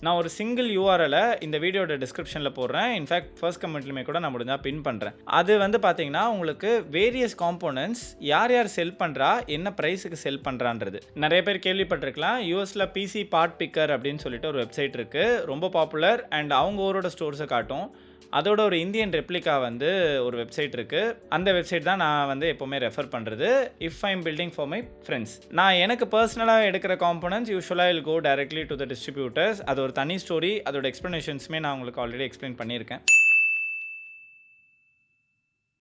நான் ஒரு single URL இந்த வீடியோட டிஸ்கிரிப்ஷனில் போடுறேன். இன்ஃபேக்ட் ஃபர்ஸ்ட் கமெண்ட்லையுமே கூட நான் முடிஞ்சால் பின் பண்ணுறேன். அது வந்து பார்த்தீங்கன்னா உங்களுக்கு வேரியஸ் காம்போனன்ட்ஸ் யார் யார் செல் பண்ணுறா, என்ன ப்ரைஸுக்கு செல் பண்ணுறான்றது. நிறைய பேர் கேள்விப்பட்டிருக்கலாம், யூஎஸில் பிசி பார்ட் பிக்கர் அப்படின்னு சொல்லிட்டு ஒரு வெப்சைட் இருக்குது, ரொம்ப பாப்புலர். அண்ட் அவங்க ஊரோட ஸ்டோர்ஸை காட்டும். அதோட ஒரு இந்தியன் ரெப்ளிகா வந்து ஒரு வெப்சைட் இருக்குது. அந்த வெப்சைட் தான் நான் வந்து எப்போவுமே ரெஃபர் பண்ணுறது if I am building for my friends. நான் எனக்கு பர்சனலாக எடுக்கிற காம்போனன்ட்ஸ் யூஸ்வலாக will go directly to the distributors. அது ஒரு தனி ஸ்டோரி, அதோட எக்ஸ்ப்ளனேஷன்ஸுமே நான் உங்களுக்கு ஆல்ரெடி எக்ஸ்பிளைன் பண்ணியிருக்கேன்.